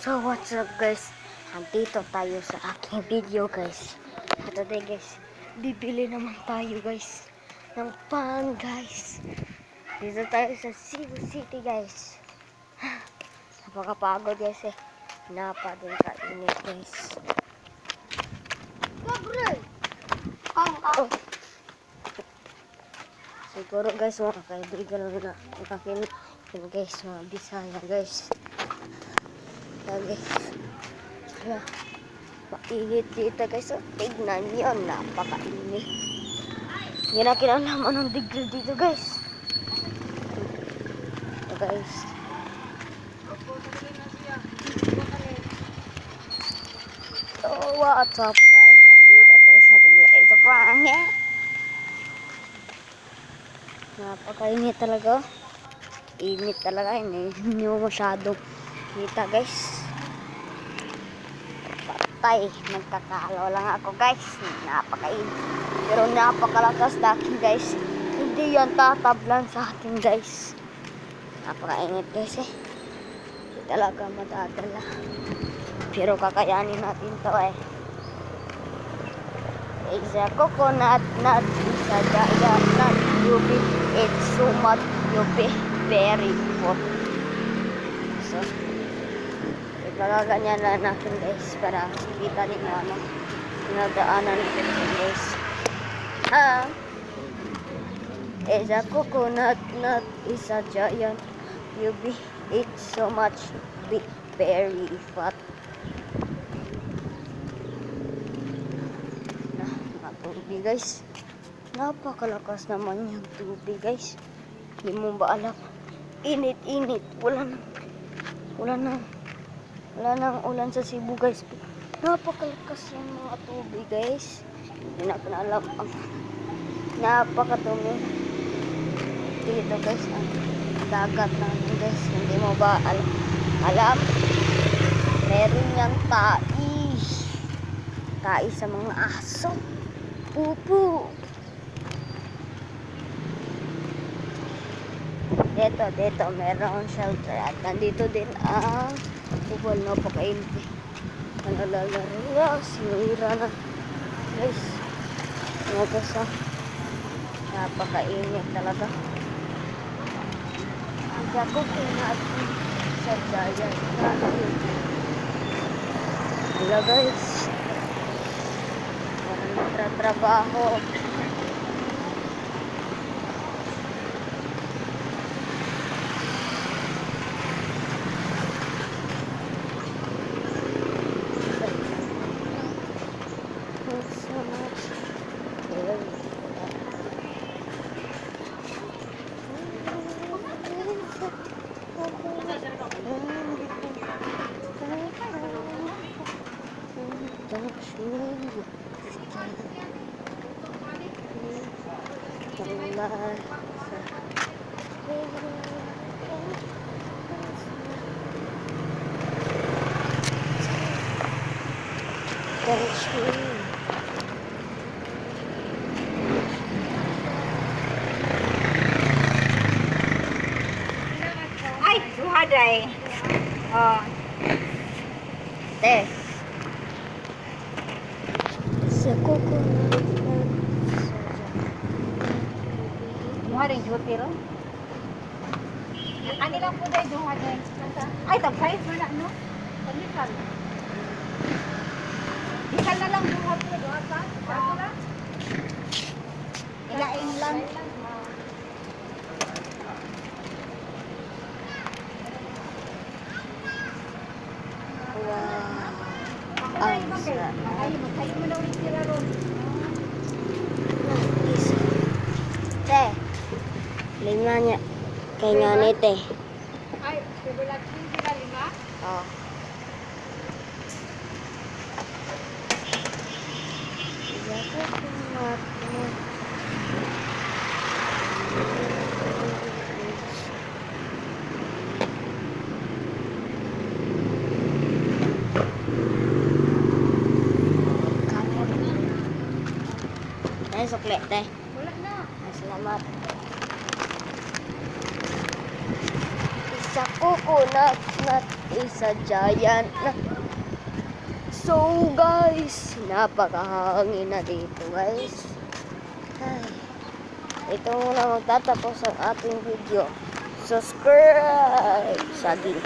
So what's up guys? Nandito tayo sa aking video guys. At today guys, bibili naman tayo guys ng pan guys. Dito tayo sa Cebu City guys. Napakapagod guys eh. Napadun kainit guys. Gabriel! Oh. Siguro guys mga kaibigan na nakakinig guys, mga Bisaya guys. Guys, mainit dito guys. So, tignan nyo, napakainit. Yan ang kinalaman ng degree dito guys. So guys, so what's up guys? Andito tayo sa ating ito prank eh. Napakainit talaga. Init talaga. Hindi nyo masyadong kita guys. Patay. Nagkakalo lang ako guys. Napakainit. Pero napakalakas dakin guys. Hindi yan tatablan sa atin guys. Napakainit guys eh. Hindi talaga madadala. Pero kakayanin natin to eh. Isa coconut nut. Isa jaya nut. Yubi. It's so much yubi. Very good. So, ipagaganyan na natin guys para kita din na ano pinagdaanan natin guys. Is a coconut nut, is a giant UV. It's so much big, very fat. Tubig guys. Napakalakas naman yung tubig guys. Hindi mo ba alam? Init-init. Wala nang ulan sa Cebu guys. Napakalakas yung mga tubig guys. Hindi na alam ang napakatumi dito guys ang dagat natin guys. Hindi mo ba alam? Meron niyang tai sa mga aso, pupu. Dito meron shelter at nandito din ang bubol na pakainit. Nalalaro sinira na guys. Nagasa napakainit talaga. Ang ako natin sa giant na hello guys. Parang nagtatrabaho. Ay, duhaday. Oh. Te. Sa coconut. Duhaday duty ro. Ani lang po day duhaday. Ay, tag-5 na no. Panikan. Ikan na lang duha po, duha pa. Para lang. Ilain lang. Wow. Ang sarap. Ay, magkain mo na ulit sila ron. Te. Lima niya. Kaya nga ni te. Ay, pibulatin sila 5. Oh. Ay, sukli, te. Wala na. Ay, salamat. Isa coconut nut. is a giant na. So guys, napakahangin na dito guys. Ay, ito muna magtatapos ang ating video. Subscribe! Saging.